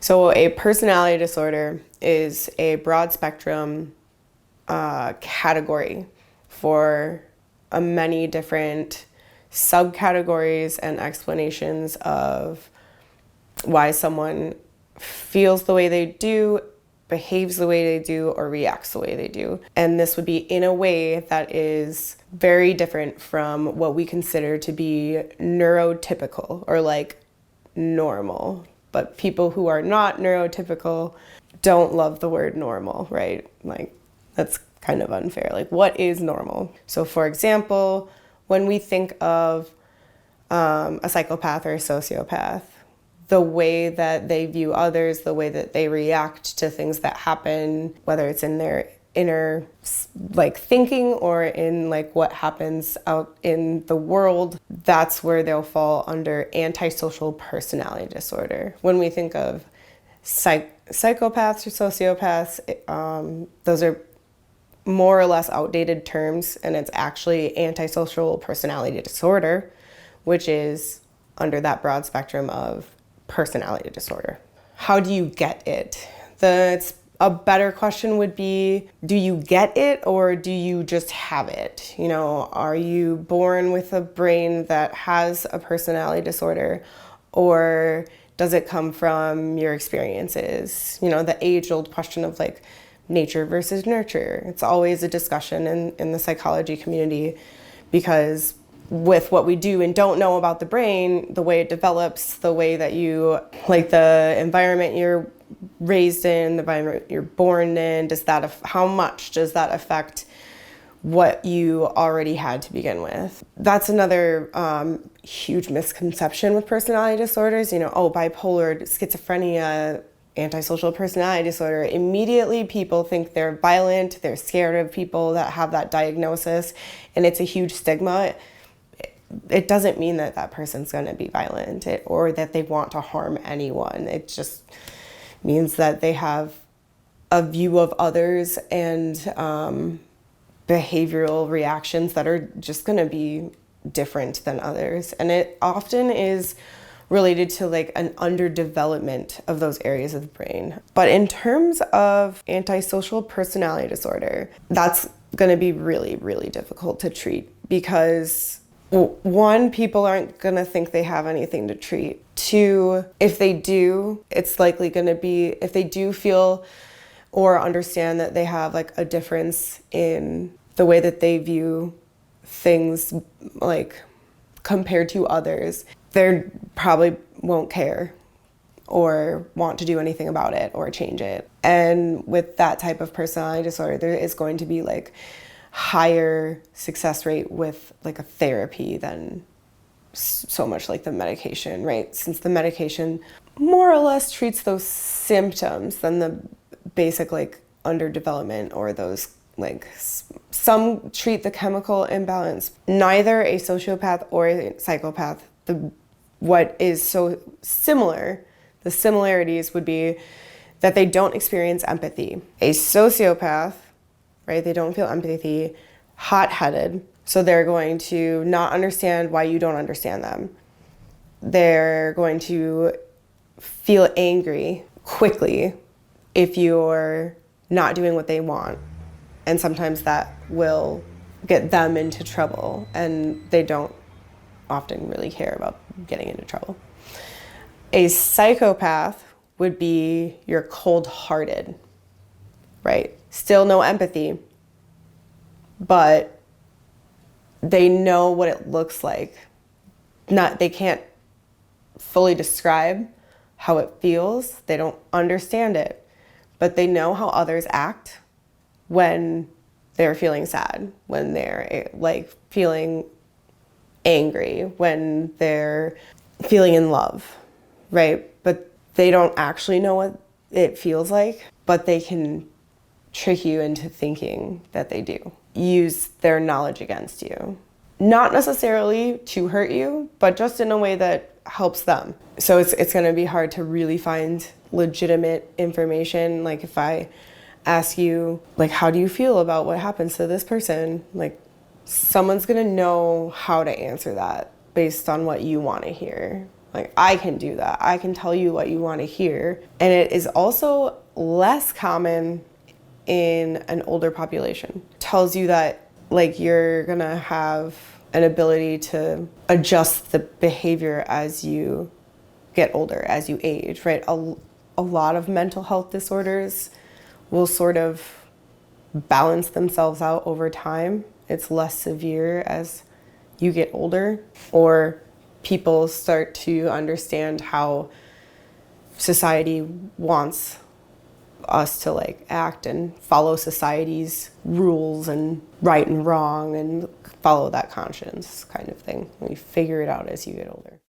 So a personality disorder is a broad spectrum category for many different subcategories and explanations of why someone feels the way they do, behaves the way they do, or reacts the way they do. And this would be in a way that is very different from what we consider to be neurotypical or like normal. But people who are not neurotypical don't love the word normal, right? Like, that's kind of unfair. Like, what is normal? So for example, when we think of a psychopath or a sociopath, the way that they view others, the way that they react to things that happen, whether it's in their inner like thinking or in like what happens out in the world, that's where they'll fall under antisocial personality disorder. When we think of psychopaths or sociopaths, those are more or less outdated terms, and it's actually antisocial personality disorder, which is under that broad spectrum of personality disorder. How do you get it? A better question would be, do you get it or do you just have it? You know, are you born with a brain that has a personality disorder, or does it come from your experiences? You know, the age-old question of like nature versus nurture. It's always a discussion in the psychology community, because with what we do and don't know about the brain, the way it develops, the way that you, like the environment you're raised in, the environment you're born in, how much does that affect what you already had to begin with? That's another huge misconception with personality disorders. You know, bipolar, schizophrenia, antisocial personality disorder. Immediately people think they're violent, they're scared of people that have that diagnosis, and it's a huge stigma. It doesn't mean that that person's going to be violent or that they want to harm anyone. It just means that they have a view of others and behavioral reactions that are just going to be different than others. And it often is related to like an underdevelopment of those areas of the brain. But in terms of antisocial personality disorder, that's going to be really, really difficult to treat, because one, people aren't going to think they have anything to treat. Two, if they do, it's likely going to be, if they do feel or understand that they have like a difference in the way that they view things, like compared to others, they probably won't care or want to do anything about it or change it. And with that type of personality disorder, there is going to be like higher success rate with like a therapy than so much like the medication, right? Since the medication more or less treats those symptoms than the basic like underdevelopment or those like some treat the chemical imbalance. Neither a sociopath or a psychopath, what is so similar, the similarities would be that they don't experience empathy. A sociopath, right, they don't feel empathy, hot-headed, so they're going to not understand why you don't understand them. They're going to feel angry quickly if you're not doing what they want. And sometimes that will get them into trouble, and they don't often really care about getting into trouble. A psychopath would be you're cold-hearted, right? Still no empathy, but they know what it looks like. They can't fully describe how it feels. They don't understand it, but they know how others act when they're feeling sad, when they're like feeling angry, when they're feeling in love, right? But they don't actually know what it feels like, but they can trick you into thinking that they do. Use their knowledge against you. Not necessarily to hurt you, but just in a way that helps them. So it's going to be hard to really find legitimate information. Like if I ask you, like, how do you feel about what happens to this person? Like, someone's going to know how to answer that based on what you want to hear. Like, I can do that. I can tell you what you want to hear. And it is also less common in an older population. It tells you that, like, you're gonna have an ability to adjust the behavior as you get older, as you age, right? A lot of mental health disorders will sort of balance themselves out over time. It's less severe as you get older, or people start to understand how society wants us to like act and follow society's rules and right and wrong and follow that conscience kind of thing. You figure it out as you get older.